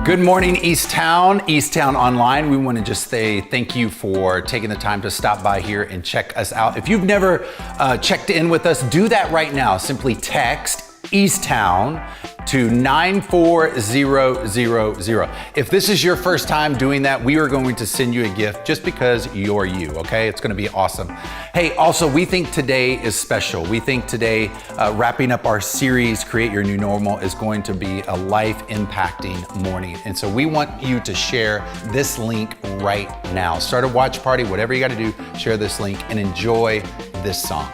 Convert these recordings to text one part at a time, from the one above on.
Good morning, Easttown, Easttown Online. We want to just say thank you for taking the time to stop by here and check us out. If you've never checked in with us, do that right now. Simply text Easttown to 94000. If this is your first time doing that, we are going to send you a gift just because you're you, okay? It's gonna be awesome. Hey, also, we think today is special. We think today, wrapping up our series, Create Your New Normal, is going to be a life-impacting morning. And so we want you to share this link right now. Start a watch party, whatever you gotta do, share this link and enjoy this song.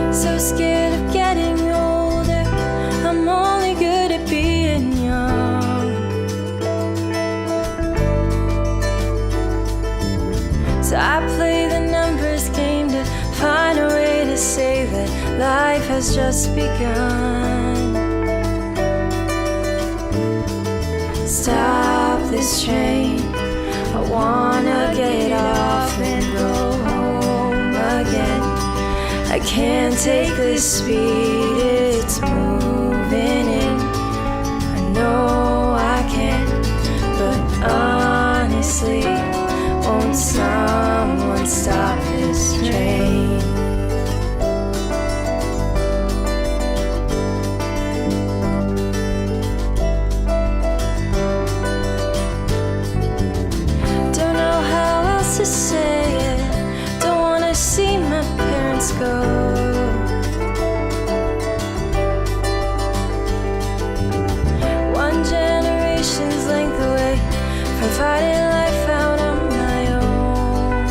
So scared of getting older, I'm only good at being young. So I play the numbers game to find a way to say that life has just begun. Stop this train, I wanna get off and go home again. I can't take this speed, it's moving in. I know I can, but honestly, won't someone stop this train? Don't know how else to say it, don't wanna see my parents go. One generation's length away from fighting life out on my own.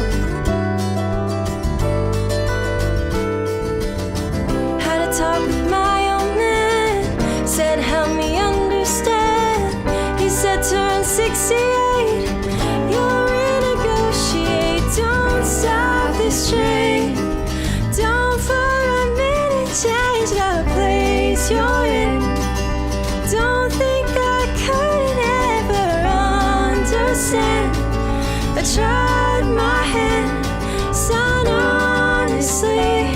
Had a talk with my old man, said help me understand. He said turn 68, you'll renegotiate. Don't stop this train. Don't for a minute change the place you're in. Don't think I couldn't ever understand. I tried my hand, son, honestly,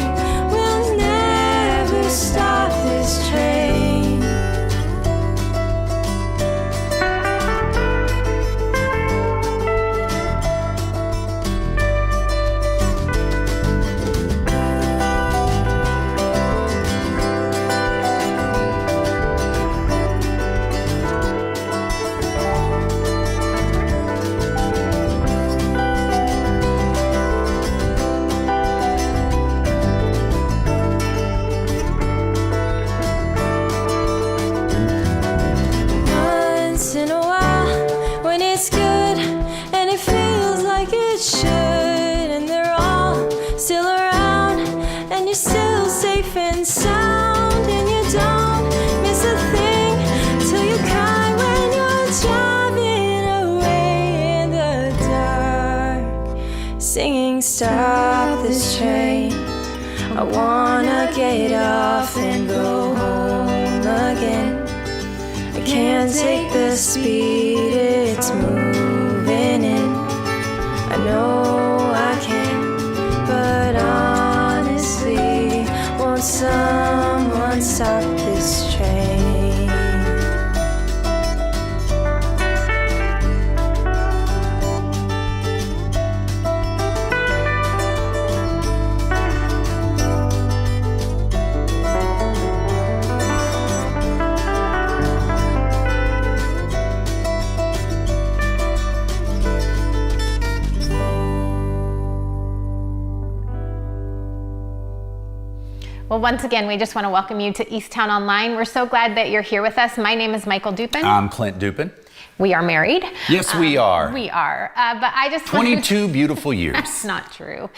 we'll never stop this train. Once in a while, when it's good and it feels like it should, and they're all still around, and you're still safe and sound, and you don't miss a thing till you cry when you're driving away in the dark, singing stop this train. I wanna get off and go home again. I can't take the speed, it's moving in. I know I can, but honestly, won't someone stop this train? Well, once again, we just want to welcome you to Easttown Online. We're so glad that you're here with us. My name is Michael Dupin. I'm Clint Dupin. we are married. Yes, we are. We are. But I just 22 beautiful years. That's not true.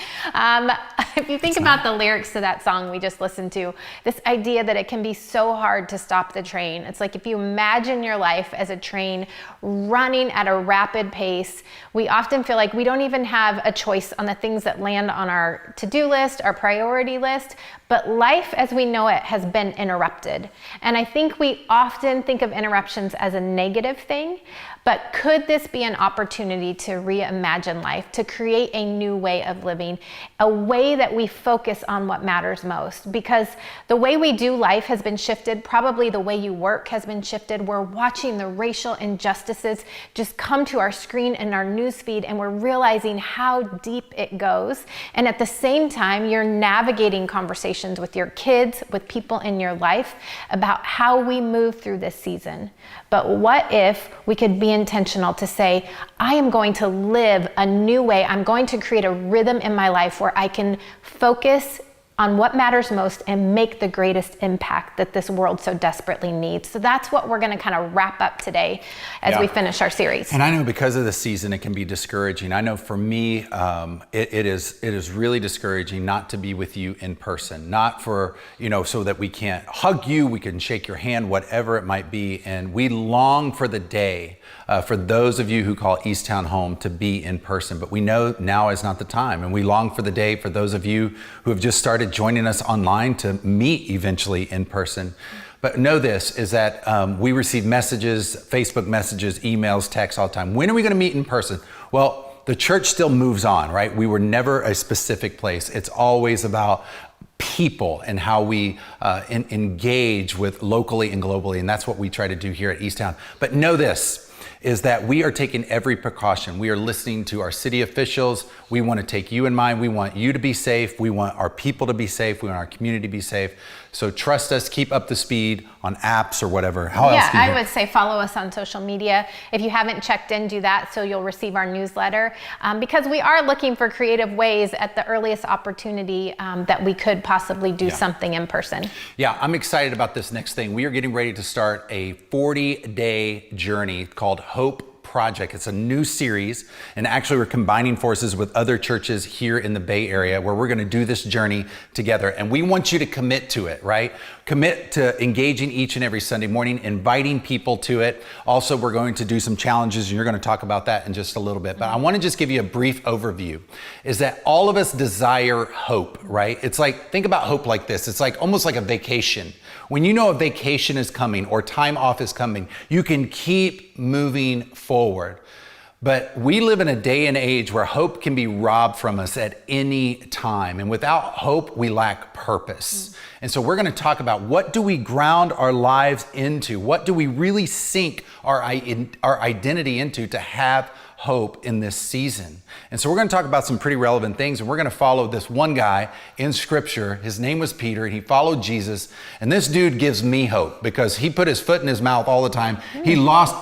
If you think about the lyrics to that song we just listened to, this idea that it can be so hard to stop the train. It's like if you imagine your life as a train running at a rapid pace, we often feel like we don't even have a choice on the things that land on our to-do list, our priority list, but life as we know it has been interrupted. And I think we often think of interruptions as a negative thing, but could this be an opportunity to reimagine life, to create a new way of living, a way that we focus on what matters most? Because the way we do life has been shifted, probably the way you work has been shifted. We're watching the racial injustices just come to our screen and our newsfeed, and we're realizing how deep it goes. And at the same time, you're navigating conversations with your kids, with people in your life about how we move through this season. But what if we could be intentional to say, I am going to live a new way. I'm going to create a rhythm in my life where I can focus on what matters most and make the greatest impact that this world so desperately needs. So that's what we're going to kind of wrap up today as we finish our series. And I know because of the season, it can be discouraging. I know for me, it is really discouraging not to be with you in person, not for, so that we can't hug you, we can shake your hand, whatever it might be. And we long for the day for those of you who call Easttown home to be in person, but we know now is not the time. And we long for the day for those of you who have just started joining us online to meet eventually in person. But know this, is that we receive messages, Facebook messages, emails, texts all the time. When are we going to meet in person? Well, the church still moves on, right? We were never a specific place. It's always about people and how we engage with locally and globally. And that's what we try to do here at Easttown. But know this, is that we are taking every precaution. We are listening to our city officials. We want to take you in mind. We want you to be safe. We want our people to be safe. We want our community to be safe. So trust us, keep up the speed on apps or whatever. How else can you? I would say follow us on social media. If you haven't checked in, do that so you'll receive our newsletter. Because we are looking for creative ways at the earliest opportunity that we could possibly do something in person. Yeah, I'm excited about this next thing. We are getting ready to start a 40-day journey called Hope Project. It's a new series, and actually we're combining forces with other churches here in the Bay Area where we're going to do this journey together, and we want you to commit to it, right? Commit to engaging each and every Sunday morning, inviting people to it. Also, we're going to do some challenges, and you're going to talk about that in just a little bit, but I want to just give you a brief overview, is that all of us desire hope, right? It's like, think about hope like this. It's like almost like a vacation. When you know a vacation is coming or time off is coming, you can keep moving forward. But we live in a day and age where hope can be robbed from us at any time. And without hope, we lack purpose. And so we're going to talk about, what do we ground our lives into? What do we really sink our identity into to have hope in this season? And so we're going to talk about some pretty relevant things, and we're going to follow this one guy in scripture. His name was Peter, and he followed Jesus. And this dude gives me hope because he put his foot in his mouth all the time. He lost.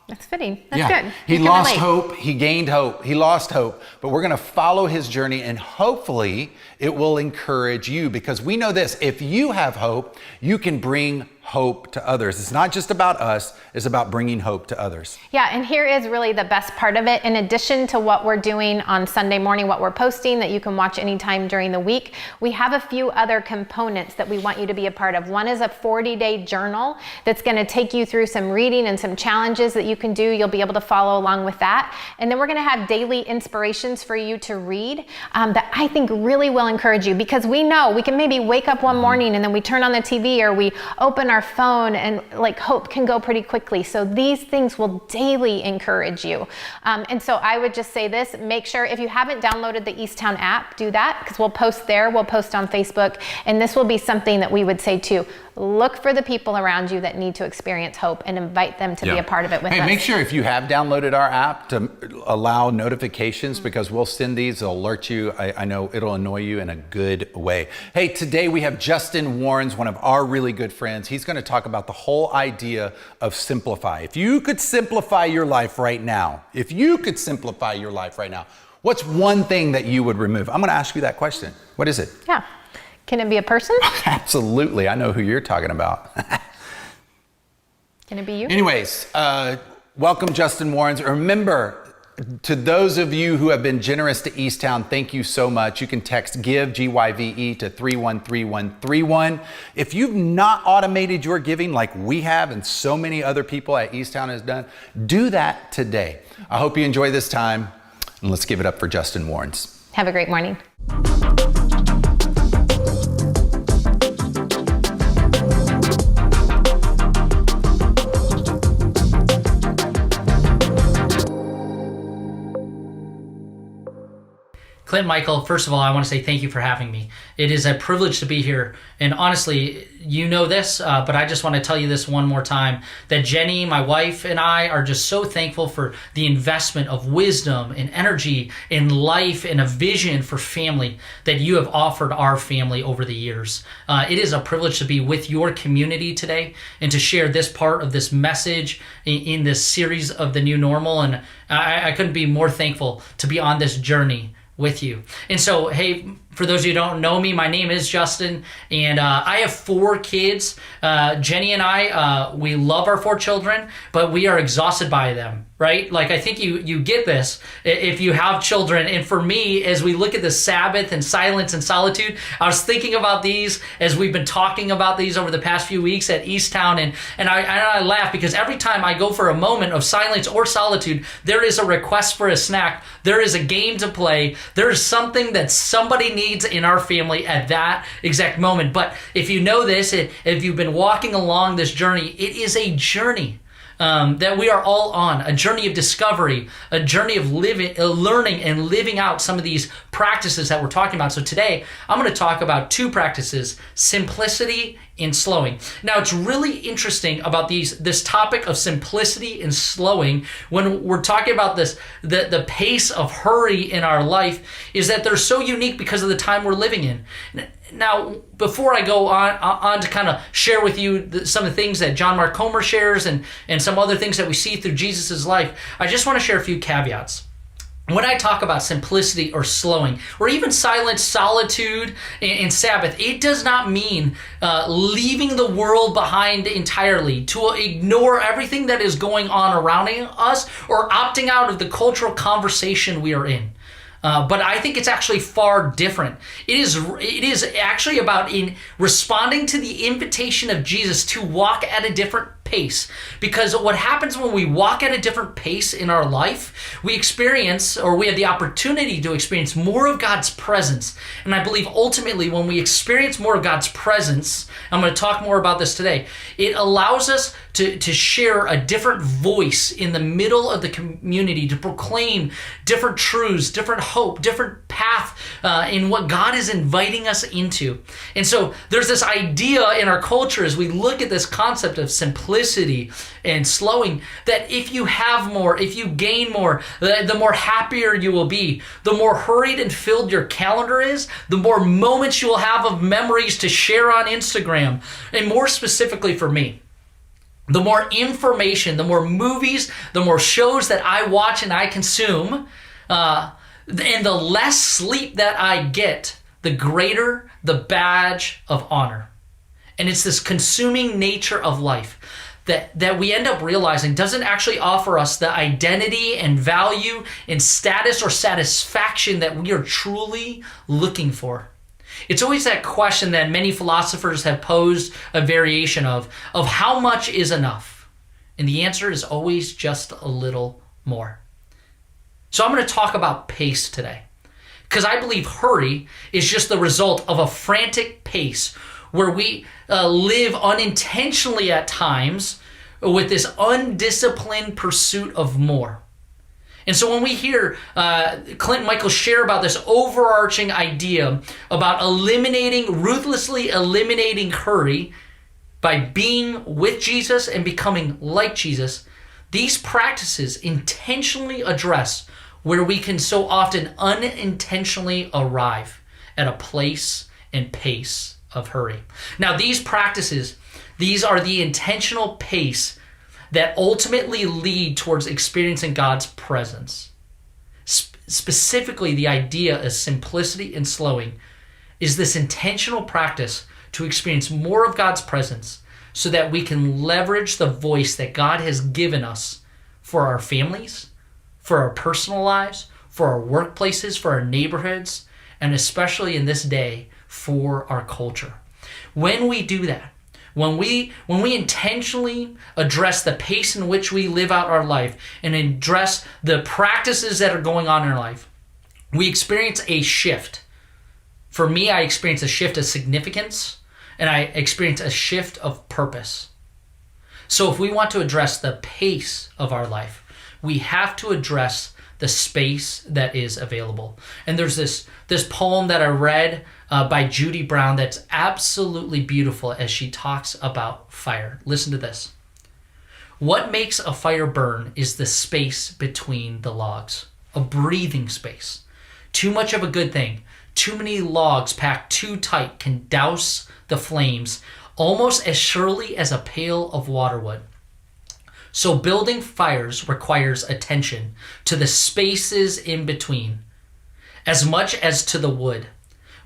That's fitting. That's good. He lost hope. He gained hope. He lost hope. But we're going to follow his journey, and hopefully it will encourage you, because we know this: if you have hope, you can bring hope to others. It's not just about us, it's about bringing hope to others. Yeah, and here is really the best part of it. In addition to what we're doing on Sunday morning, what we're posting that you can watch anytime during the week, we have a few other components that we want you to be a part of. One is a 40-day journal that's going to take you through some reading and some challenges that you can do. You'll be able to follow along with that. And then we're going to have daily inspirations for you to read that I think really will encourage you, because we know we can maybe wake up one morning and then we turn on the TV or we open our phone and like hope can go pretty quickly. So these things will daily encourage you. And so I would just say this: make sure, if you haven't downloaded the Easttown app, do that, because we'll post there, we'll post on Facebook, and this will be something that we would say too. Look for the people around you that need to experience hope and invite them to be a part of it with us. Hey, make sure if you have downloaded our app to allow notifications, because we'll send these, they'll alert you. I know it'll annoy you in a good way. Hey, today we have Justin Warrens, one of our really good friends. He's going to talk about the whole idea of simplify. If you could simplify your life right now, what's one thing that you would remove? I'm going to ask you that question. What is it? Yeah. Can it be a person? Absolutely. I know who you're talking about. Can it be you? Anyways, Welcome, Justin Warrens. Remember, to those of you who have been generous to Easttown, thank you so much. You can text GIVE, G-Y-V-E, to 313131. If you've not automated your giving like we have and so many other people at Easttown has done, do that today. I hope you enjoy this time, and let's give it up for Justin Warrens. Have a great morning. Clint, Michael, first of all, I want to say thank you for having me. It is a privilege to be here. And honestly, you know this, but I just want to tell you this one more time, that Jenny, my wife, and I are just so thankful for the investment of wisdom and energy and life and a vision for family that you have offered our family over the years. It is a privilege to be with your community today and to share this part of this message in this series of the new normal. And I couldn't be more thankful to be on this journey with you. And so, hey, for those of you who don't know me, my name is Justin, and I have 4 kids. Jenny and I, we love our 4 children, but we are exhausted by them, right? Like, I think you get this if you have children. And for me, as we look at the Sabbath and silence and solitude, I was thinking about these as we've been talking about these over the past few weeks at Easttown, and I laugh because every time I go for a moment of silence or solitude, there is a request for a snack, there is a game to play, there is something that somebody needs in our family at that exact moment. But if you know this, if you've been walking along this journey, it is a journey that we are all on, a journey of discovery, a journey of living, learning and living out some of these practices that we're talking about. So today, I'm going to talk about 2 practices, simplicity and slowing. Now, it's really interesting about this topic of simplicity and slowing when we're talking about this, the pace of hurry in our life, is that they're so unique because of the time we're living in. Now, before I go on to kind of share with you some of the things that John Mark Comer shares and some other things that we see through Jesus' life, I just want to share a few caveats. When I talk about simplicity or slowing, or even silence, solitude, and Sabbath, it does not mean leaving the world behind entirely, to ignore everything that is going on around us, or opting out of the cultural conversation we are in. But I think it's actually far different. It is actually about responding to the invitation of Jesus to walk at a different pace. Because what happens when we walk at a different pace in our life, we experience, or we have the opportunity to experience, more of God's presence. And I believe ultimately when we experience more of God's presence, I'm going to talk more about this today, it allows us to share a different voice in the middle of the community, to proclaim different truths, different hope, different path in what God is inviting us into. And so there's this idea in our culture as we look at this concept of simplicity and slowing, that if you have more, if you gain more, the more happier you will be. The more hurried and filled your calendar is, the more moments you will have of memories to share on Instagram. And more specifically for me, the more information, the more movies, the more shows that I watch and I consume, and the less sleep that I get, the greater the badge of honor. And it's this consuming nature of life that we end up realizing doesn't actually offer us the identity and value and status or satisfaction that we are truly looking for. It's always that question that many philosophers have posed a variation of how much is enough? And the answer is always just a little more. So I'm going to talk about pace today, because I believe hurry is just the result of a frantic pace where we live unintentionally at times with this undisciplined pursuit of more. And so when we hear Clint and Michael share about this overarching idea about ruthlessly eliminating hurry by being with Jesus and becoming like Jesus, these practices intentionally address where we can so often unintentionally arrive at a place and pace of hurry. Now, these practices, these are the intentional pace that ultimately lead towards experiencing God's presence. Specifically, the idea of simplicity and slowing is this intentional practice to experience more of God's presence so that we can leverage the voice that God has given us for our families, for our personal lives, for our workplaces, for our neighborhoods, and especially in this day, for our culture. When we do that, when we intentionally address the pace in which we live out our life and address the practices that are going on in our life, we experience a shift. For me, I experience a shift of significance, and I experience a shift of purpose. So if we want to address the pace of our life, we have to address the space that is available. And there's this poem that I read by Judy Brown that's absolutely beautiful as she talks about fire. Listen to this. What makes a fire burn is the space between the logs, a breathing space. Too much of a good thing. Too many logs packed too tight can douse the flames almost as surely as a pail of water would. So building fires requires attention to the spaces in between, as much as to the wood.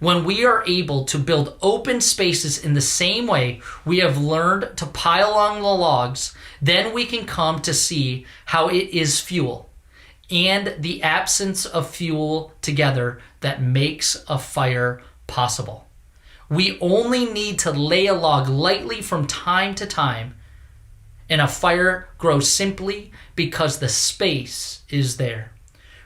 When we are able to build open spaces in the same way we have learned to pile on the logs, then we can come to see how it is fuel and the absence of fuel together that makes a fire possible. We only need to lay a log lightly from time to time, and a fire grows simply because the space is there,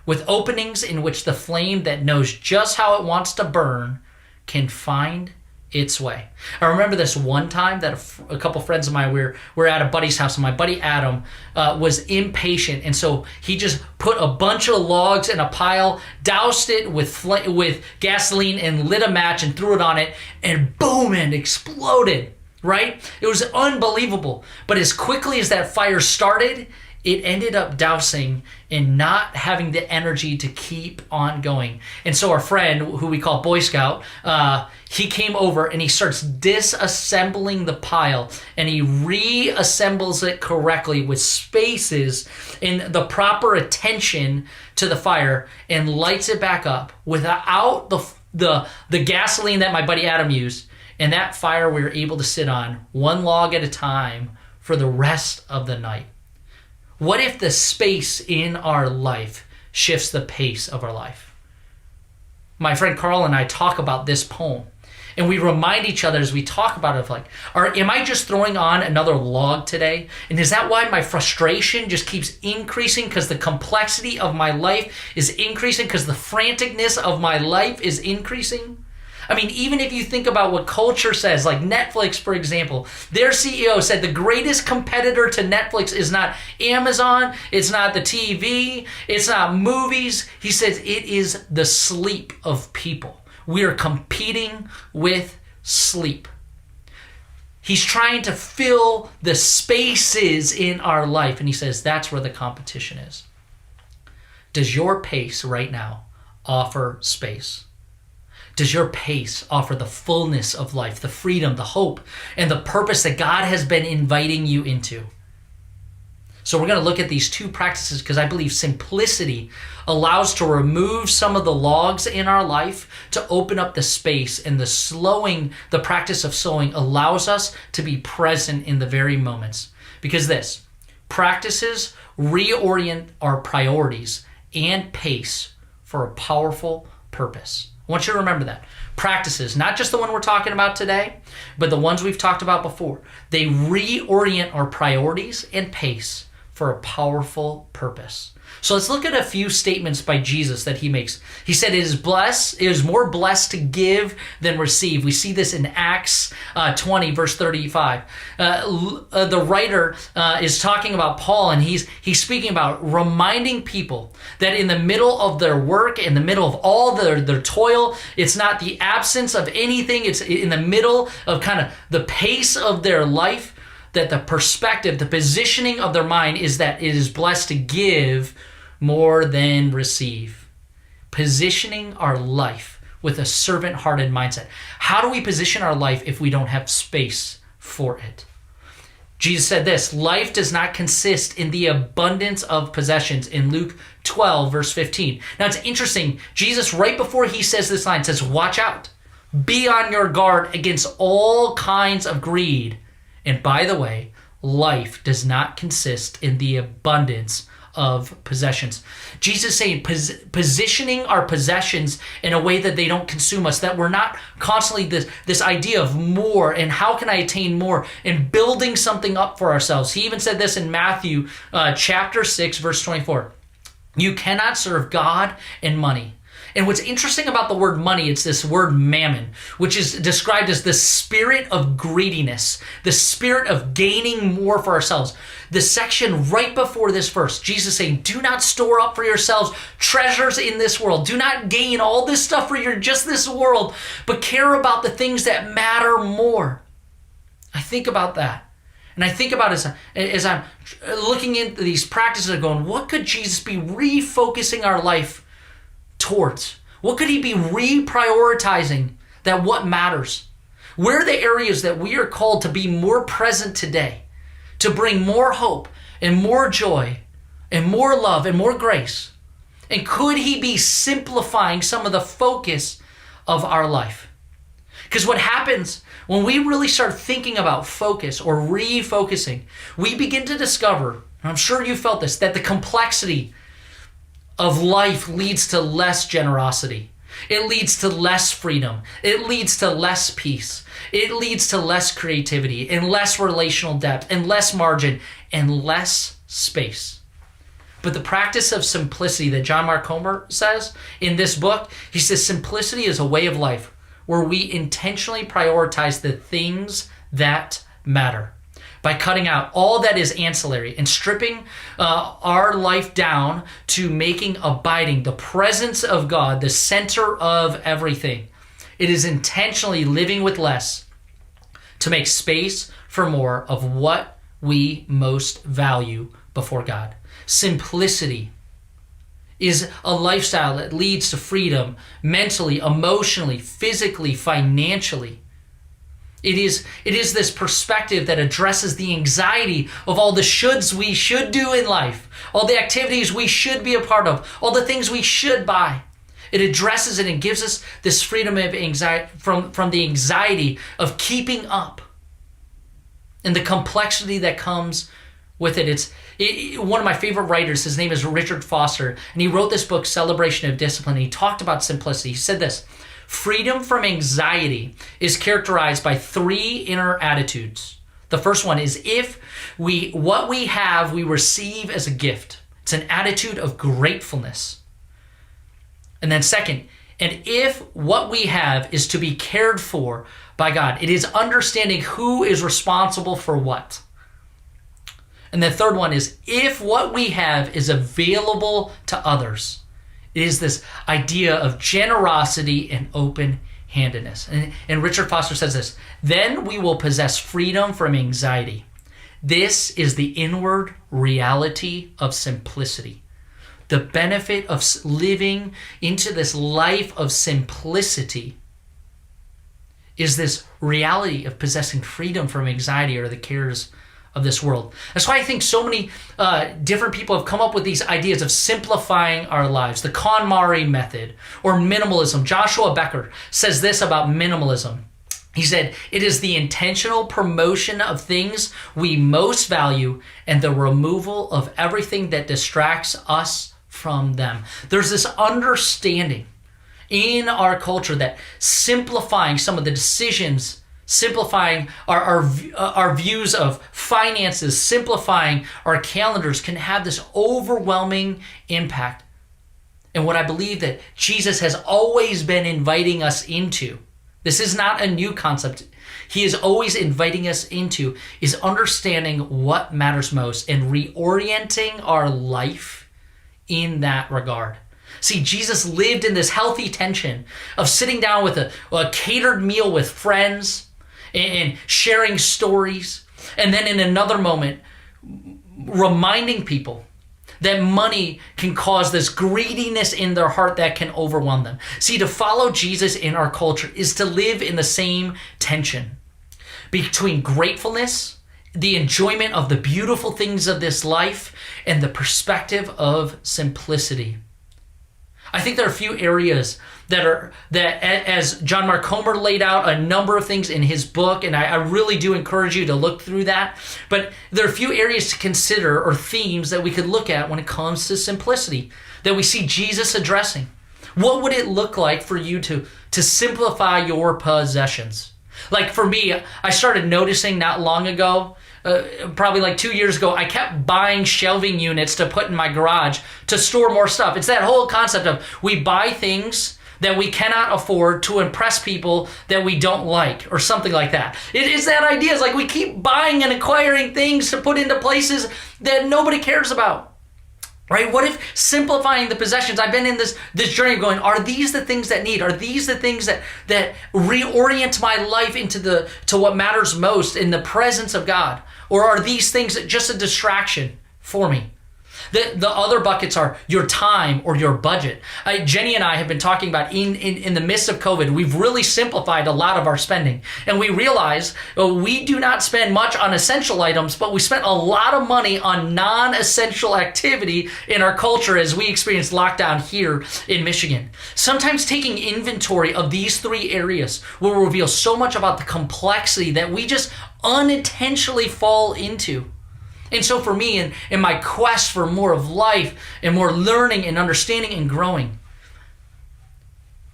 with openings in which the flame that knows just how it wants to burn can find its way. I remember this one time that a couple friends of mine, we were at a buddy's house, and my buddy Adam was impatient, and so he just put a bunch of logs in a pile, doused it with gasoline, and lit a match and threw it on it, and boom, and exploded. Right? It was unbelievable. But as quickly as that fire started, it ended up dousing and not having the energy to keep on going. And so our friend, who we call Boy Scout, he came over and he starts disassembling the pile, and he reassembles it correctly with spaces and the proper attention to the fire, and lights it back up without the gasoline that my buddy Adam used. And that fire we were able to sit on one log at a time for the rest of the night. What if the space in our life shifts the pace of our life? My friend Carl and I talk about this poem, and we remind each other as we talk about it, like, am I just throwing on another log today? And is that why my frustration just keeps increasing, because the complexity of my life is increasing, because the franticness of my life is increasing? I mean, even if you think about what culture says, like Netflix, for example, their CEO said the greatest competitor to Netflix is not Amazon, it's not the TV, it's not movies. He says it is the sleep of people. We are competing with sleep. He's trying to fill the spaces in our life, and he says that's where the competition is. Does your pace right now offer space? Does your pace offer the fullness of life, the freedom, the hope, and the purpose that God has been inviting you into? So we're going to look at these two practices because I believe simplicity allows to remove some of the logs in our life to open up the space, and the practice of slowing allows us to be present in the very moments. Because practices reorient our priorities and pace for a powerful purpose. I want you to remember that. Practices, not just the one we're talking about today, but the ones we've talked about before. They reorient our priorities and pace for a powerful purpose. So let's look at a few statements by Jesus that he makes. He said, it is more blessed to give than receive. We see this in Acts 20, verse 35. The writer is talking about Paul, and he's speaking about reminding people that in the middle of their work, in the middle of all their toil, it's not the absence of anything. It's in the middle of kind of the pace of their life, that the perspective, the positioning of their mind is that it is blessed to give more than receive. Positioning our life with a servant-hearted mindset. How do we position our life if we don't have space for it? Jesus said this, life does not consist in the abundance of possessions in Luke 12, verse 15. Now it's interesting. Jesus, right before he says this line, says, watch out. Be on your guard against all kinds of greed. And by the way, life does not consist in the abundance of possessions. Jesus saying positioning our possessions in a way that they don't consume us, that we're not constantly this idea of more and how can I attain more and building something up for ourselves. He even said this in Matthew chapter 6, verse 24. You cannot serve God and money. And what's interesting about the word money, it's this word mammon, which is described as the spirit of greediness, the spirit of gaining more for ourselves. The section right before this verse, Jesus saying, do not store up for yourselves treasures in this world. Do not gain all this stuff for just this world, but care about the things that matter more. I think about that. And I think about as I'm looking into these practices and going, what could Jesus be refocusing our life towards? What could he be reprioritizing that what matters? Where are the areas that we are called to be more present today, to bring more hope and more joy and more love and more grace? And could he be simplifying some of the focus of our life? Because what happens when we really start thinking about focus or refocusing, we begin to discover, and I'm sure you felt this, that the complexity of life leads to less generosity. It leads to less freedom. It leads to less peace. It leads to less creativity and less relational depth and less margin and less space. But the practice of simplicity that John Mark Comer says in this book, he says simplicity is a way of life where we intentionally prioritize the things that matter by cutting out all that is ancillary and stripping our life down to making abiding the presence of God the center of everything. It is intentionally living with less to make space for more of what we most value before God. Simplicity is a lifestyle that leads to freedom mentally, emotionally, physically, financially. It is this perspective that addresses the anxiety of all the shoulds we should do in life, all the activities we should be a part of, all the things we should buy. It addresses it and gives us this freedom of anxiety from the anxiety of keeping up and the complexity that comes with it. One of my favorite writers, his name is Richard Foster, and he wrote this book, Celebration of Discipline. He talked about simplicity. He said this: freedom from anxiety is characterized by three inner attitudes. The first one is what we have, we receive as a gift. It's an attitude of gratefulness. And then second, and if what we have is to be cared for by God, it is understanding who is responsible for what. And the third one is if what we have is available to others. It is this idea of generosity and open-handedness. And Richard Foster says this: then we will possess freedom from anxiety. This is the inward reality of simplicity. The benefit of living into this life of simplicity is this reality of possessing freedom from anxiety or the cares of this world. That's why I think so many different people have come up with these ideas of simplifying our lives. The KonMari method or minimalism. Joshua Becker says this about minimalism. He said, it is the intentional promotion of things we most value and the removal of everything that distracts us from them. There's this understanding in our culture that simplifying some of the decisions, simplifying our views of finances, simplifying our calendars can have this overwhelming impact. And what I believe that Jesus has always been inviting us into, this is not a new concept, he is always inviting us into, is understanding what matters most and reorienting our life in that regard. See, Jesus lived in this healthy tension of sitting down with a catered meal with friends and sharing stories, and then in another moment reminding people that money can cause this greediness in their heart that can overwhelm them. See, to follow Jesus in our culture is to live in the same tension between gratefulness, the enjoyment of the beautiful things of this life, and the perspective of simplicity. I think there are a few areas as John Mark Comer laid out a number of things in his book, and I really do encourage you to look through that. But there are a few areas to consider or themes that we could look at when it comes to simplicity that we see Jesus addressing. What would it look like for you to simplify your possessions? Like for me, I started noticing not long ago, probably like 2 years ago, I kept buying shelving units to put in my garage to store more stuff. It's that whole concept of we buy things that we cannot afford to impress people that we don't like, or something like that. It is that idea. It's like we keep buying and acquiring things to put into places that nobody cares about. Right? What if simplifying the possessions? I've been in this journey of going, are these the things that need? Are these the things that reorient my life to what matters most in the presence of God? Or are these things just a distraction for me? The other buckets are your time or your budget. Jenny and I have been talking about in the midst of COVID, we've really simplified a lot of our spending. And we realize we do not spend much on essential items, but we spent a lot of money on non-essential activity in our culture as we experienced lockdown here in Michigan. Sometimes taking inventory of these three areas will reveal so much about the complexity that we just unintentionally fall into. And so for me, in my quest for more of life and more learning and understanding and growing,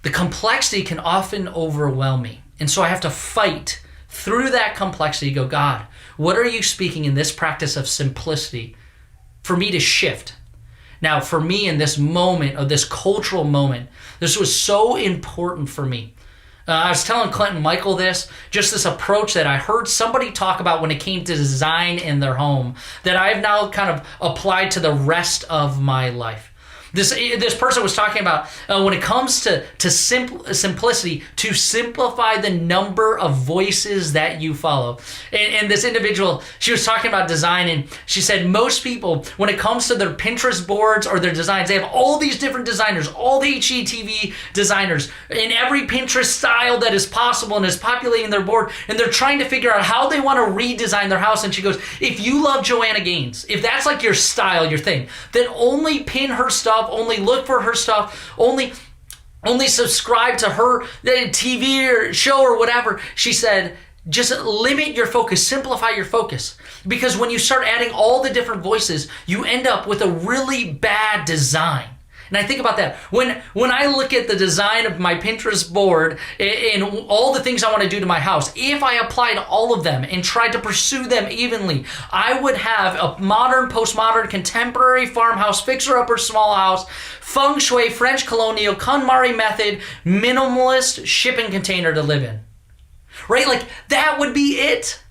the complexity can often overwhelm me. And so I have to fight through that complexity, go, God, what are you speaking in this practice of simplicity for me to shift? Now, for me in this moment, of this cultural moment, this was so important for me. I was telling Clint and Michael just this approach that I heard somebody talk about when it came to design in their home that I've now kind of applied to the rest of my life. This person was talking about when it comes to simplicity, to simplify the number of voices that you follow. And this individual, she was talking about design, and she said most people, when it comes to their Pinterest boards or their designs, they have all these different designers, all the HGTV designers in every Pinterest style that is possible and is populating their board, and they're trying to figure out how they want to redesign their house. And she goes, if you love Joanna Gaines, if that's like your style, your thing, then only pin her stuff, only look for her stuff, only subscribe to her TV or show or whatever. She said, just limit your focus, simplify your focus. Because when you start adding all the different voices, you end up with a really bad design. And I think about that. When I look at the design of my Pinterest board and all the things I want to do to my house, if I applied all of them and tried to pursue them evenly, I would have a modern, postmodern, contemporary farmhouse, fixer-upper small house, feng shui, French colonial, KonMari method, minimalist shipping container to live in. Right? Like that would be it.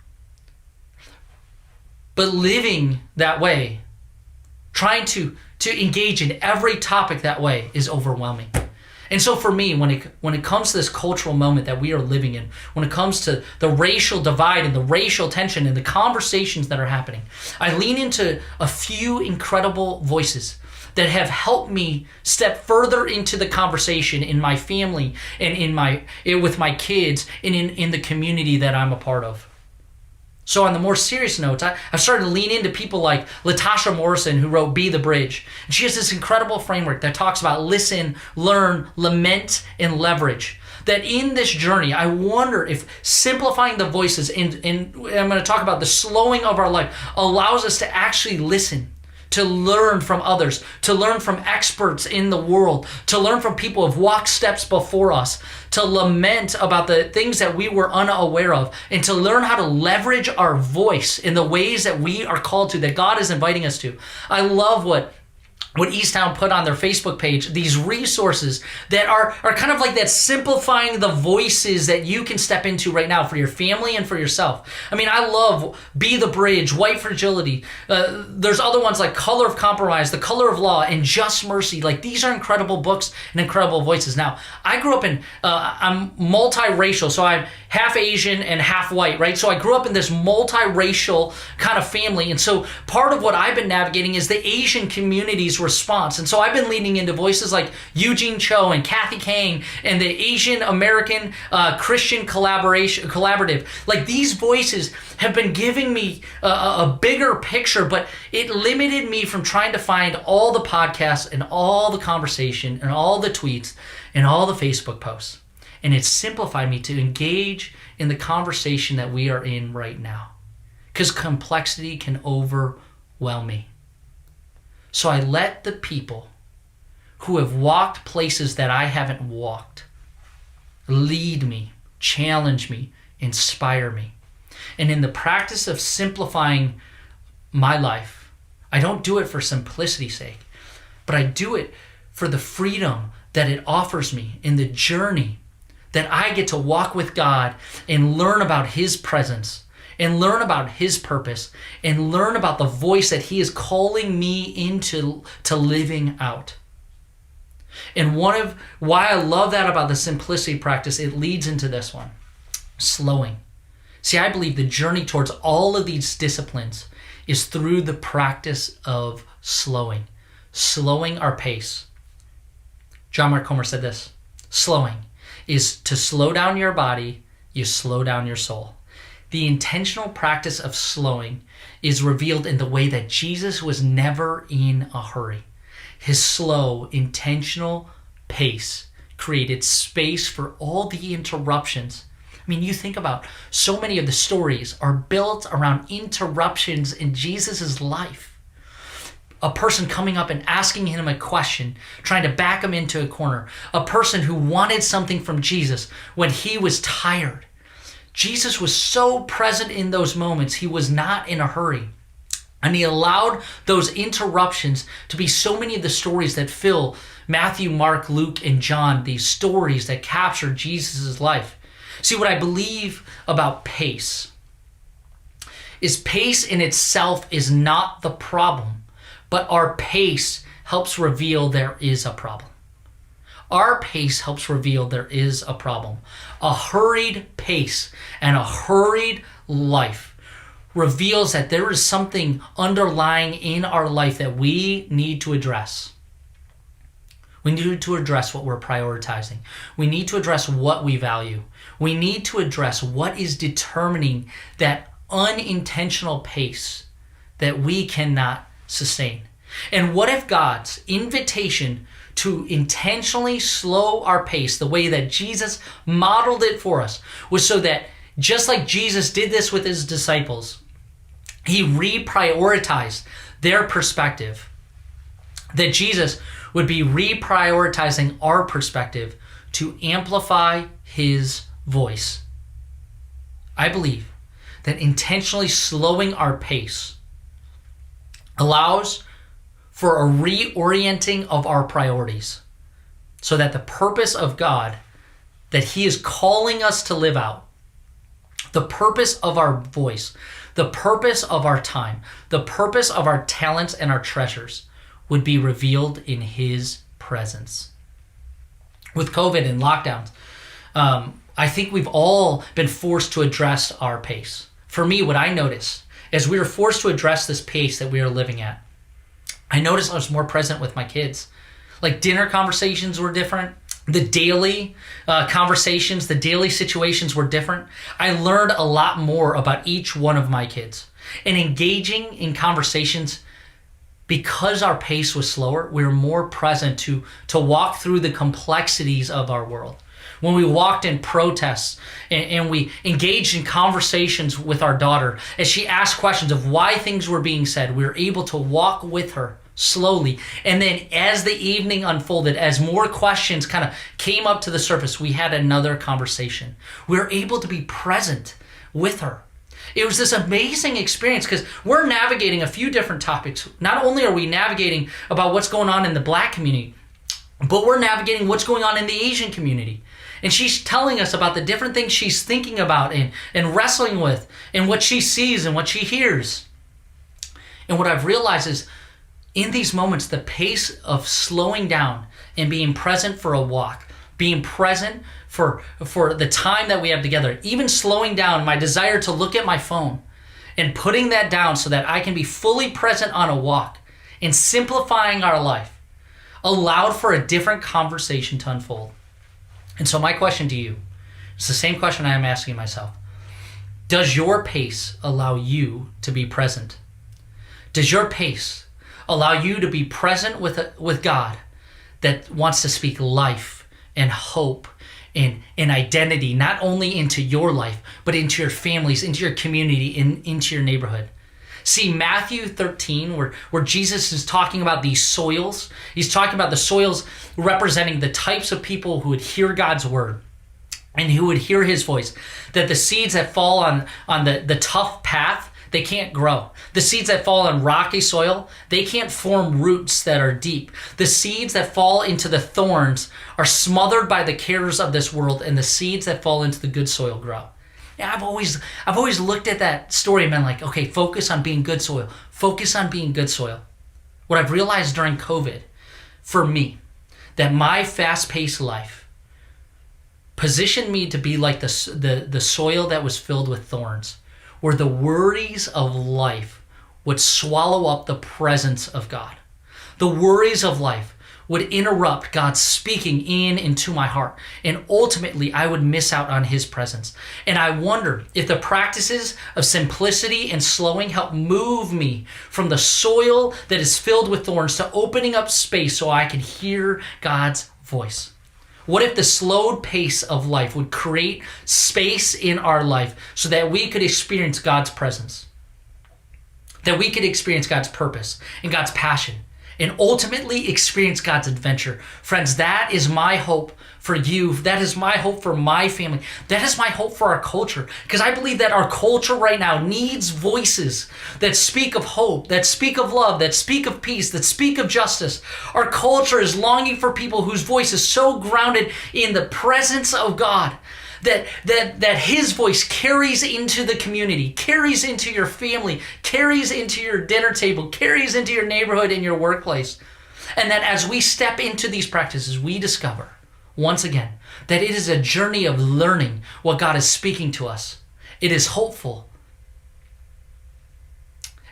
But living that way, trying to engage in every topic that way is overwhelming. And so for me, when it comes to this cultural moment that we are living in, when it comes to the racial divide and the racial tension and the conversations that are happening, I lean into a few incredible voices that have helped me step further into the conversation in my family and with my kids and in the community that I'm a part of. So on the more serious notes, I've started to lean into people like Latasha Morrison, who wrote Be the Bridge. And she has this incredible framework that talks about listen, learn, lament, and leverage. That in this journey, I wonder if simplifying the voices, and I'm going to talk about the slowing of our life, allows us to actually listen, to learn from others, to learn from experts in the world, to learn from people who have walked steps before us, to lament about the things that we were unaware of, and to learn how to leverage our voice in the ways that we are called to, that God is inviting us to. I love what Easttown put on their Facebook page, these resources that are kind of like that, simplifying the voices that you can step into right now for your family and for yourself. I mean, I love Be the Bridge, White Fragility. There's other ones like Color of Compromise, The Color of Law, and Just Mercy. Like these are incredible books and incredible voices. Now, I grew up I'm multiracial, so I'm half Asian and half white, right? So I grew up in this multiracial kind of family. And so part of what I've been navigating is the Asian community's response. And so I've been leaning into voices like Eugene Cho and Kathy Kang and the Asian American Christian collaborative. Like, these voices have been giving me a bigger picture, but it limited me from trying to find all the podcasts and all the conversation and all the tweets and all the Facebook posts. And it simplified me to engage in the conversation that we are in right now, because complexity can overwhelm me. So I let the people who have walked places that I haven't walked lead me, challenge me, inspire me. And in the practice of simplifying my life, I don't do it for simplicity's sake, but I do it for the freedom that it offers me in the journey that I get to walk with God and learn about His presence and learn about His purpose and learn about the voice that He is calling me into living out. And one of why I love that about the simplicity practice, it leads into this one, slowing. See, I believe the journey towards all of these disciplines is through the practice of slowing our pace. John Mark Comer said this: slowing is to slow down your body, you slow down your soul. The intentional practice of slowing is revealed in the way that Jesus was never in a hurry. His slow, intentional pace created space for all the interruptions. I mean, you think about so many of the stories are built around interruptions in Jesus' life. A person coming up and asking him a question, trying to back him into a corner. A person who wanted something from Jesus when he was tired. Jesus was so present in those moments, he was not in a hurry. And he allowed those interruptions to be so many of the stories that fill Matthew, Mark, Luke, and John, these stories that capture Jesus' life. See, what I believe about pace is pace in itself is not the problem. But our pace helps reveal there is a problem. Our pace helps reveal there is a problem. A hurried pace and a hurried life reveals that there is something underlying in our life that we need to address. We need to address what we're prioritizing. We need to address what we value. We need to address what is determining that unintentional pace that we cannot sustain. And what if God's invitation to intentionally slow our pace, the way that Jesus modeled it for us, was so that just like Jesus did this with his disciples, he reprioritized their perspective, that Jesus would be reprioritizing our perspective to amplify his voice. I believe that intentionally slowing our pace allows for a reorienting of our priorities so that the purpose of God that he is calling us to live out, the purpose of our voice, the purpose of our time, the purpose of our talents and our treasures would be revealed in his presence. With COVID and lockdowns, I think we've all been forced to address our pace. For me, what I noticed as we were forced to address this pace that we are living at, I noticed I was more present with my kids. Like dinner conversations were different. The daily conversations, the daily situations were different. I learned a lot more about each one of my kids. And engaging in conversations, because our pace was slower, we were more present to walk through the complexities of our world. When we walked in protests and we engaged in conversations with our daughter, as she asked questions of why things were being said, we were able to walk with her slowly. And then as the evening unfolded, as more questions kind of came up to the surface, we had another conversation. We were able to be present with her. It was this amazing experience because we're navigating a few different topics. Not only are we navigating about what's going on in the Black community, but we're navigating what's going on in the Asian community. And she's telling us about the different things she's thinking about and wrestling with and what she sees and what she hears. And what I've realized is in these moments, the pace of slowing down and being present for a walk, being present for the time that we have together, even slowing down my desire to look at my phone and putting that down so that I can be fully present on a walk and simplifying our life, allowed for a different conversation to unfold. And so my question to you, it's the same question I am asking myself. Does your pace allow you to be present? Does your pace allow you to be present with God that wants to speak life and hope and identity, not only into your life, but into your families, into your community, and into your neighborhood? See, Matthew 13, where Jesus is talking about these soils, he's talking about the soils representing the types of people who would hear God's word and who would hear his voice, that the seeds that fall on the tough path, they can't grow. The seeds that fall on rocky soil, they can't form roots that are deep. The seeds that fall into the thorns are smothered by the cares of this world, and the seeds that fall into the good soil grow. Yeah, I've always looked at that story and been like, okay, focus on being good soil. Focus on being good soil. What I've realized during COVID, for me, that my fast-paced life positioned me to be like the soil that was filled with thorns, where the worries of life would swallow up the presence of God. The worries of life would interrupt God speaking into my heart, and ultimately I would miss out on his presence. And I wonder if the practices of simplicity and slowing help move me from the soil that is filled with thorns to opening up space so I can hear God's voice. What if the slowed pace of life would create space in our life so that we could experience God's presence, that we could experience God's purpose and God's passion, and ultimately experience God's adventure? Friends, that is my hope for you. That is my hope for my family. That is my hope for our culture, because I believe that our culture right now needs voices that speak of hope, that speak of love, that speak of peace, that speak of justice. Our culture is longing for people whose voice is so grounded in the presence of God that his voice carries into the community, carries into your family, carries into your dinner table, carries into your neighborhood and your workplace. And that as we step into these practices, we discover, once again, that it is a journey of learning what God is speaking to us. It is hopeful.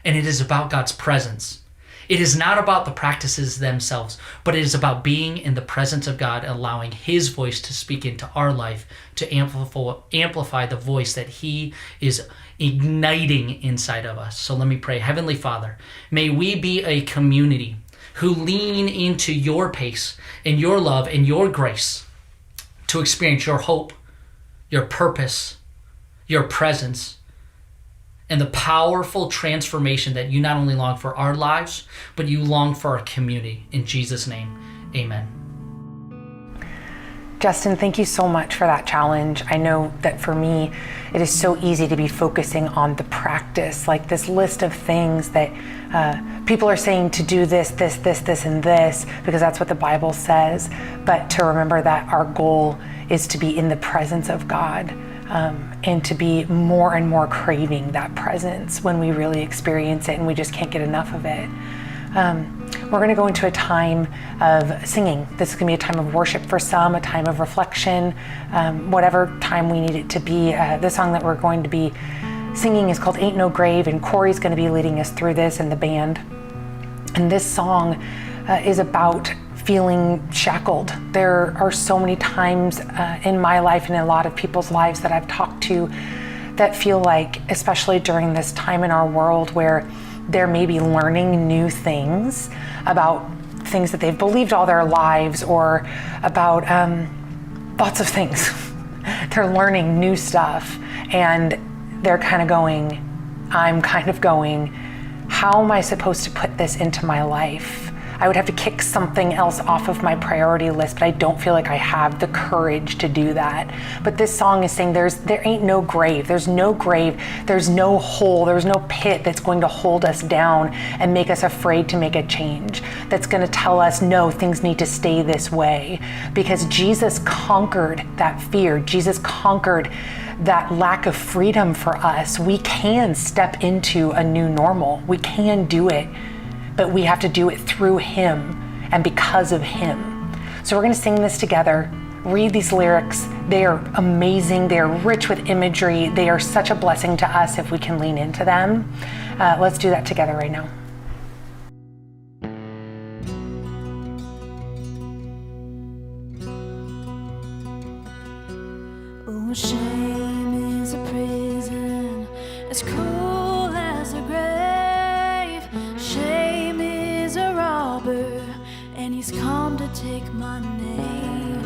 And it is about God's presence. It is not about the practices themselves, but it is about being in the presence of God, allowing his voice to speak into our life, to amplify the voice that he is igniting inside of us. So let me pray. Heavenly Father, may we be a community who lean into your pace and your love and your grace to experience your hope, your purpose, your presence, and the powerful transformation that you not only long for our lives, but you long for our community. In Jesus' name, amen. Justin, thank you so much for that challenge. I know that for me, it is so easy to be focusing on the practice, like this list of things that people are saying to do this, and this, because that's what the Bible says. But to remember that our goal is to be in the presence of God. And to be more and more craving that presence when we really experience it and we just can't get enough of it. We're going to go into a time of singing. This is going to be a time of worship for some, a time of reflection, whatever time we need it to be. The song that we're going to be singing is called Ain't No Grave, and Corey's going to be leading us through this in the band. And this song is about feeling shackled. There are so many times in my life and in a lot of people's lives that I've talked to that feel like, especially during this time in our world where they're maybe learning new things about things that they've believed all their lives, or about lots of things. They're learning new stuff and they're kind of going, I'm kind of going, how am I supposed to put this into my life? I would have to kick something else off of my priority list, but I don't feel like I have the courage to do that. But this song is saying there ain't no grave. There's no grave. There's no hole. There's no pit that's going to hold us down and make us afraid to make a change. That's going to tell us, no, things need to stay this way. Because Jesus conquered that fear. Jesus conquered that lack of freedom for us. We can step into a new normal. We can do it. But we have to do it through him and because of him. So we're going to sing this together. read these lyrics. They are amazing. They are rich with imagery. They are such a blessing to us if we can lean into them. Let's do that together right now. Oh, shame is a prison as cruel as a grave. Shame is a robber, and he's come to take my name.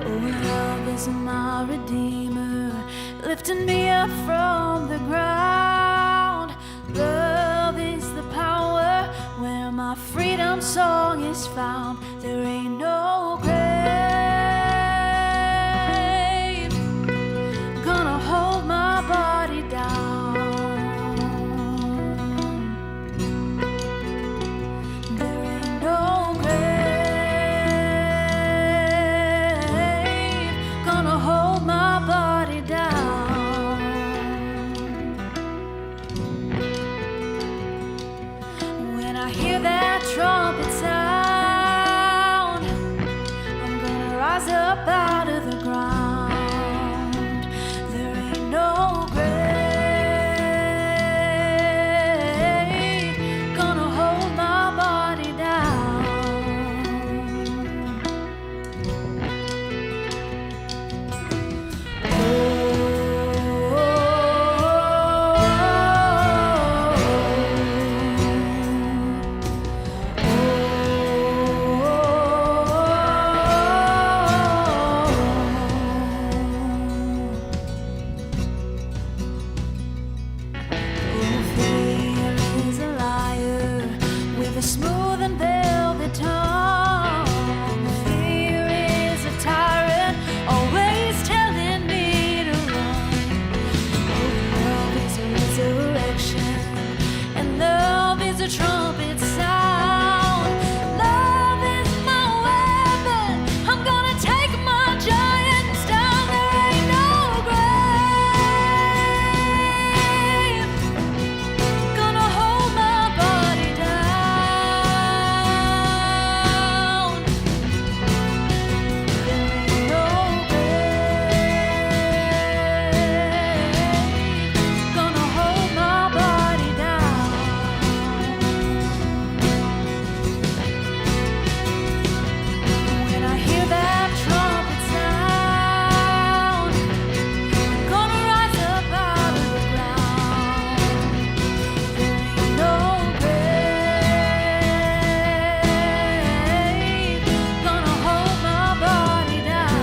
Oh, love is my redeemer, lifting me up from the ground. Love is the power where my freedom song is found. There ain't no grave gonna hold my body down. There ain't no grave gonna hold my body down. When I hear that trumpet sound, I'm gonna rise up out of the ground. There ain't no grave gonna hold my body down. Fear is a liar with a smooth and velvet tongue. Fear is a tyrant, always telling me to run. Oh, love is a resurrection, and love is a trumpet sound. Love is my weapon, I'm gonna take my giants down. There ain't no grave gonna hold my body down. There ain't no grave gonna hold my body down. When I hear that trumpet sound, I'm gonna rise up out of the ground. There ain't no grave gonna hold my body down.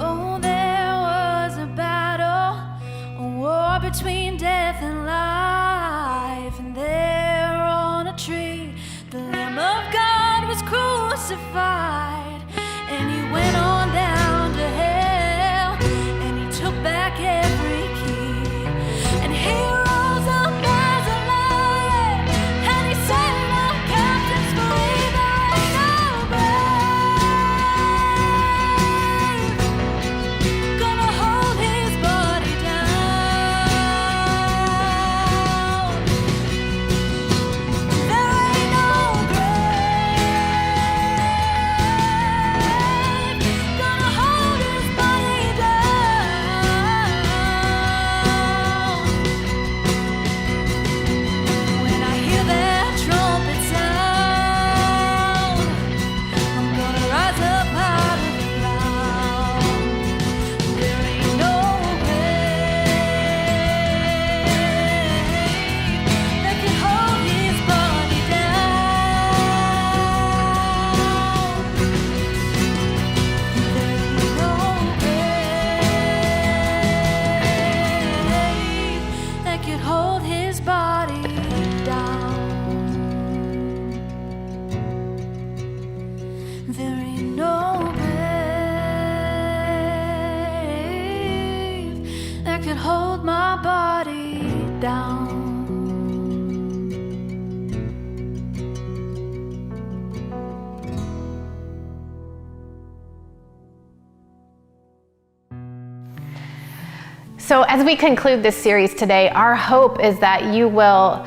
Oh, there was a battle, a war between death and life, and there on a tree, the Lamb of God was crucified, and he went on down to hell, and he took back every key, and he rose up as a lion, and he set our captives free. There ain't no grave gonna hold his body down. There ain't no grave hold my body down. So as we conclude this series today, our hope is that you will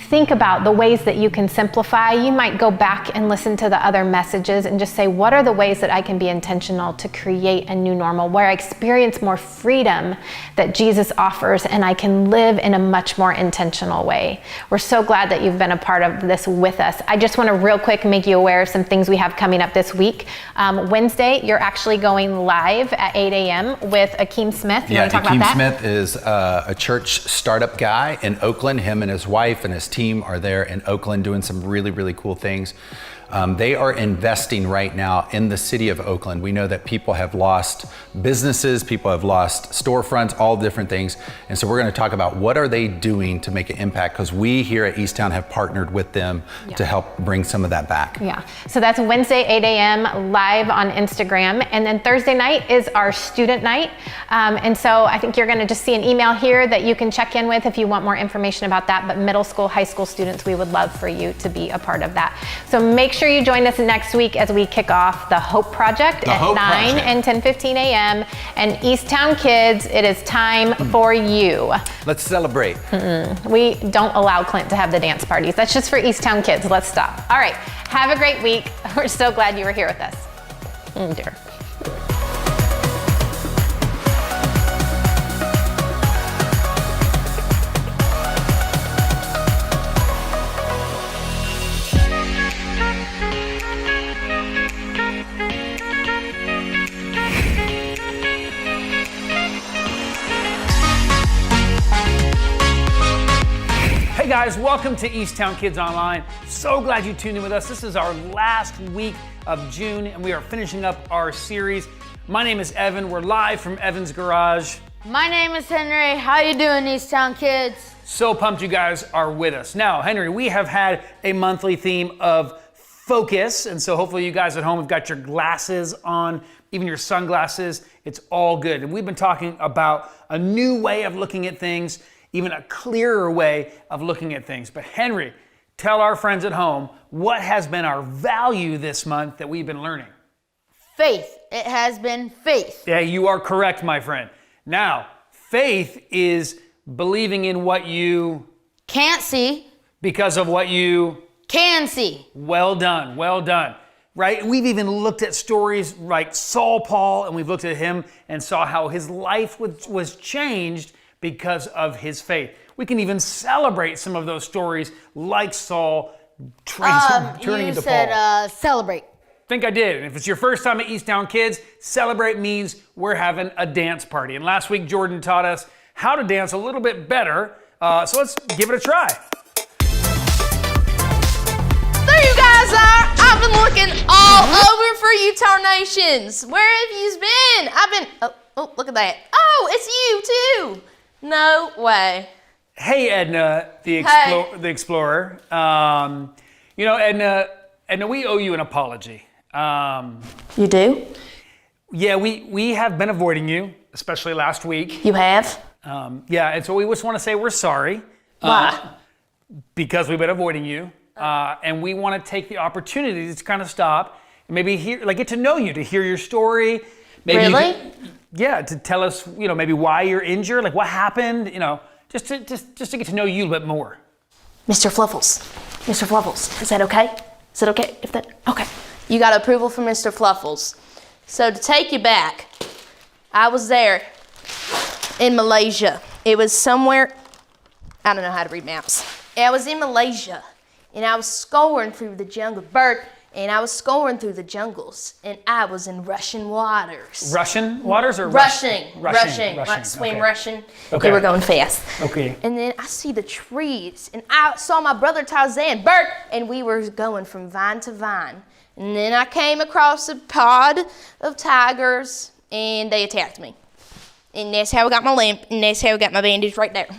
think about the ways that you can simplify. You might go back and listen to the other messages and just say, what are the ways that I can be intentional to create a new normal where I experience more freedom that Jesus offers and I can live in a much more intentional way. We're so glad that you've been a part of this with us. I just want to real quick make you aware of some things we have coming up this week. Wednesday, you're actually going live at 8 a.m. with Akeem Smith. You want to talk about that? Akeem Smith is a church startup guy in Oakland. Him and his wife and his team are there in Oakland doing some really, really cool things. They are investing right now in the city of Oakland. We know that people have lost businesses, people have lost storefronts, all different things. And so we're going to talk about what are they doing to make an impact, because we here at Easttown have partnered with them to help bring some of that back. Yeah, so that's Wednesday, 8 a.m. live on Instagram. And then Thursday night is our student night. And so I think you're going to just see an email here that you can check in with if you want more information about that. But middle school, high school students, we would love for you to be a part of that. So make sure you join us next week as we kick off the Hope Project at 9 and 10:15 a.m. And Easttown kids, it is time for you. Let's celebrate. We don't allow Clint to have the dance parties. That's just for Easttown kids. Let's stop. All right, have a great week. We're so glad you were here with us. Oh dear. Hey guys, welcome to Easttown Kids Online. So glad you tuned in with us. This is our last week of June and we are finishing up our series. My name is Evan. We're live from Evan's garage. My name is Henry. How you doing, Easttown kids? So pumped you guys are with us. Now, Henry, we have had a monthly theme of focus, and so hopefully you guys at home have got your glasses on, even your sunglasses. It's all good. And we've been talking about a new way of looking at things, even a clearer way of looking at things. But Henry, tell our friends at home, what has been our value this month that we've been learning? Faith. It has been faith. Yeah, you are correct, my friend. Now, faith is believing in what you Can't see. because of what you Can see. well done, right? We've even looked at stories like Saul Paul, and we've looked at him and saw how his life was changed because of his faith. We can even celebrate some of those stories like Saul turning into Paul. You said celebrate. Think I did. And if it's your first time at Easttown Kids, celebrate means we're having a dance party. And last week, Jordan taught us how to dance a little bit better. So let's give it a try. There you guys are. I've been looking all over for you, Tarnations. Where have you been? I've been. Oh, look at that. Oh, it's you too. No way. Hey, Edna, the explorer. Edna, we owe you an apology. You do? Yeah, we have been avoiding you, especially last week. You have? And so we just want to say we're sorry. Why? Because we've been avoiding you. And we want to take the opportunity to kind of stop and maybe get to know you, to hear your story. Maybe Really? To tell us, maybe why you're injured, like what happened, just to get to know you a little bit more. Mr. Fluffles, is that okay? Is it okay if that? Okay. You got approval from Mr. Fluffles. So to take you back, I was there in Malaysia. It was somewhere, I don't know how to read maps. I was in Malaysia and I was scouring through the jungle, and I was scouring through the jungles and I was in Russian waters. Russian waters or Rushing. Rushing. Swim Okay. Russian. Okay. They were going fast. Okay. And then I see the trees, and I saw my brother Tarzan, Bert, and we were going from vine to vine. And then I came across a pod of tigers, and they attacked me. And that's how I got my limp, and that's how I got my bandage right there.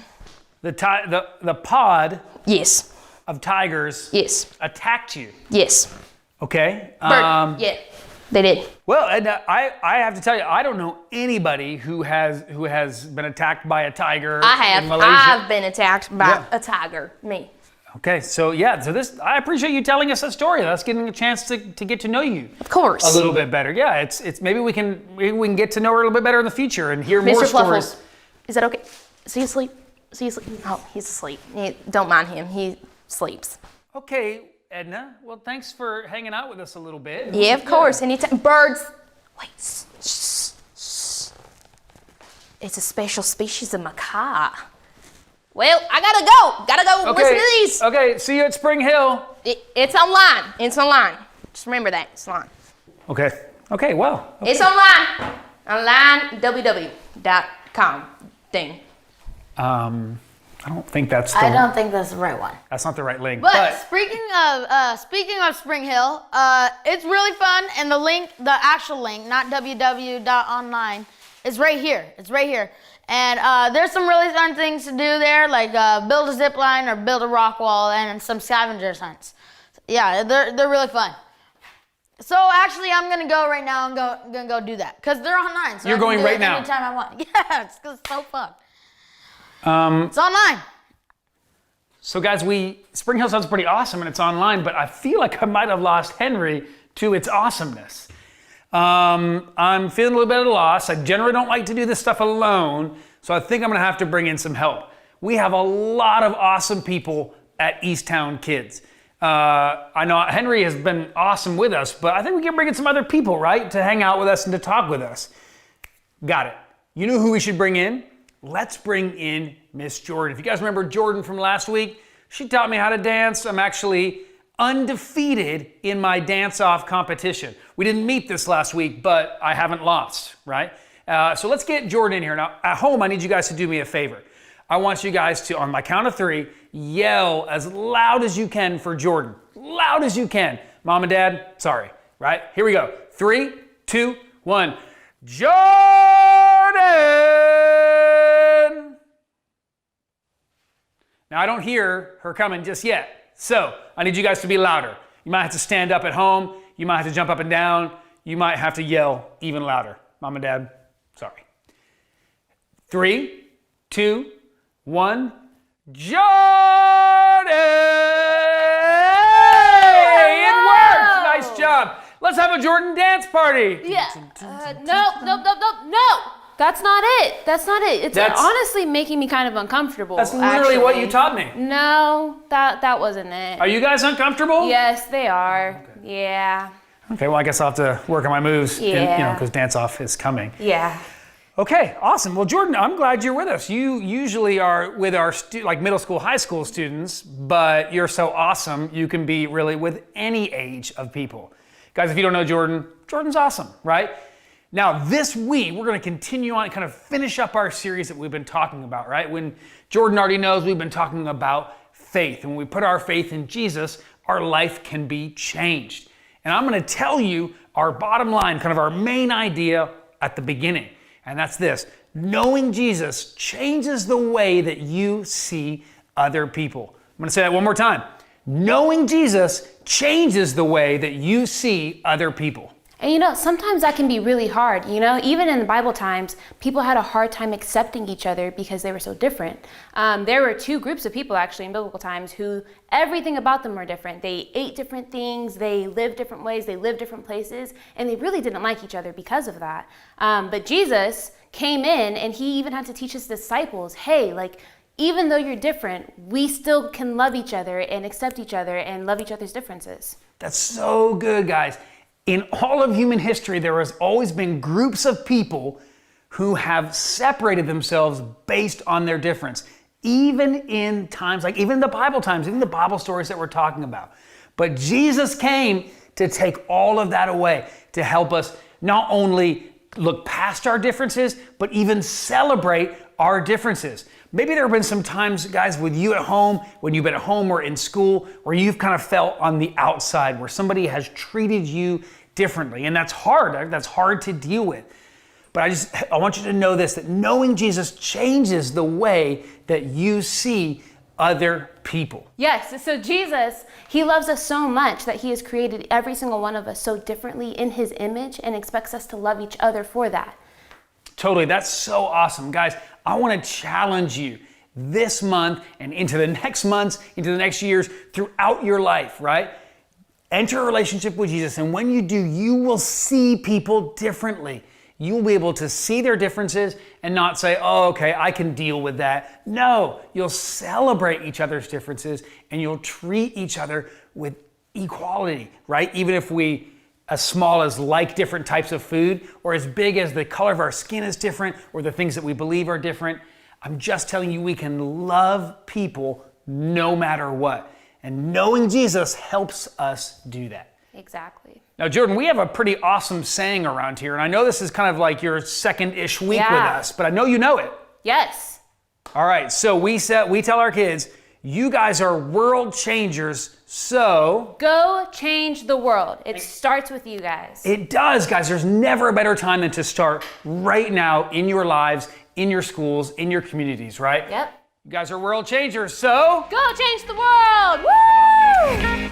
The pod Yes. of tigers Yes. attacked you. Yes. Okay. Bert. Yeah. They did. Well, and I have to tell you, I don't know anybody who has been attacked by a tiger I have. in Malaysia. I've been attacked by Yeah. a tiger. Me. Okay, so this, I appreciate you telling us that story. That's getting a chance to get to know you Of course. a little bit better. Yeah, it's maybe we can get to know her a little bit better in the future and hear more Mr. stories. Fluffles, is that okay? Is he asleep? Is he asleep? Oh, he's asleep. Don't mind him. He sleeps. Okay, Edna. Well, thanks for hanging out with us a little bit. Yeah, of course. Anytime. Birds. Wait. Shh. It's a special species of macaw. Well, I gotta go. Okay. Listen to these. Okay, see you at Spring Hill. It's online. Just remember that. It's online. Okay. Okay, well. Okay. It's online. Online, www.com thing. I don't think that's I don't think that's the right one. that's not the right link. But speaking of Spring Hill, it's really fun, and the actual link, not www.online, is right here. It's right here. And there's some really fun things to do there, like build a zip line or build a rock wall and some scavenger hunts. Yeah, they're really fun. So actually, I'm gonna go right now. I'm gonna go do that because they're online. So You're I can going do right it now? anytime I want. Yeah, it's so fun. It's online. So guys, Spring Hill sounds pretty awesome and it's online, but I feel like I might have lost Henry to its awesomeness. I'm feeling a little bit at a loss. I generally don't like to do this stuff alone, so I think I'm gonna have to bring in some help. We have a lot of awesome people at Easttown Kids. I know Henry has been awesome with us, but I think we can bring in some other people, right? To hang out with us and to talk with us. Got it. You know who we should bring in? Let's bring in Miss Jordan. If you guys remember Jordan from last week, she taught me how to dance. I'm actually undefeated in my dance-off competition. We didn't meet this last week, but I haven't lost, right? So let's get Jordan in here. Now, at home, I need you guys to do me a favor. I want you guys to, on my count of 3, yell as loud as you can for Jordan. Loud as you can. Mom and Dad, sorry, right? Here we go. 3, 2, 1. Jordan! Now, I don't hear her coming just yet, so I need you guys to be louder. You might have to stand up at home. You might have to jump up and down. You might have to yell even louder. Mom and Dad, sorry. 3, 2, 1. Jordan! Hey, it worked! Nice job. Let's have a Jordan dance party. Yeah. No. That's not it. It's honestly making me kind of uncomfortable. That's literally what you taught me. No, that wasn't it. Are you guys uncomfortable? Yes, they are. Okay. Yeah. Okay, well, I guess I'll have to work on my moves, Yeah. because dance off is coming. Yeah. Okay, awesome. Well, Jordan, I'm glad you're with us. You usually are with our middle school, high school students, but you're so awesome, you can be really with any age of people. Guys, if you don't know Jordan, Jordan's awesome, right? Now, this week, we're going to continue on and kind of finish up our series that we've been talking about, right? When Jordan already knows, we've been talking about faith. And when we put our faith in Jesus, our life can be changed. And I'm going to tell you our bottom line, kind of our main idea at the beginning. And that's this: knowing Jesus changes the way that you see other people. I'm going to say that one more time. Knowing Jesus changes the way that you see other people. And sometimes that can be really hard. Even in the Bible times, people had a hard time accepting each other because they were so different. There were 2 groups of people actually in biblical times who everything about them were different. They ate different things, they lived different ways, they lived different places, and they really didn't like each other because of that. But Jesus came in and he even had to teach his disciples, hey, even though you're different, we still can love each other and accept each other and love each other's differences. That's so good, guys. In all of human history, there has always been groups of people who have separated themselves based on their difference. Even in times even the Bible times, even the Bible stories that we're talking about. But Jesus came to take all of that away, to help us not only look past our differences, but even celebrate our differences. Maybe there have been some times, guys, with you at home, when you've been at home or in school, where you've kind of felt on the outside, where somebody has treated you differently. And that's hard. That's hard to deal with. But I want you to know this, that knowing Jesus changes the way that you see other people. Yes, so Jesus, he loves us so much that he has created every single one of us so differently in his image and expects us to love each other for that. Totally, that's so awesome. Guys, I want to challenge you this month and into the next months, into the next years, throughout your life, right? Enter a relationship with Jesus, and when you do, you will see people differently. You'll be able to see their differences and not say, oh, okay, I can deal with that. No, you'll celebrate each other's differences and you'll treat each other with equality, right? Even if we, as small as like different types of food, or as big as the color of our skin is different, or the things that we believe are different, I'm just telling you, we can love people no matter what. And knowing Jesus helps us do that. Exactly. Now, Jordan, we have a pretty awesome saying around here, and I know this is kind of like your second-ish week with us, but I know you know it. Yes. All right, so we tell our kids, you guys are world changers, so... Go change the world. It starts with you guys. It does, guys. There's never a better time than to start right now in your lives, in your schools, in your communities, right? Yep. You guys are world changers, so... Go change the world! Woo!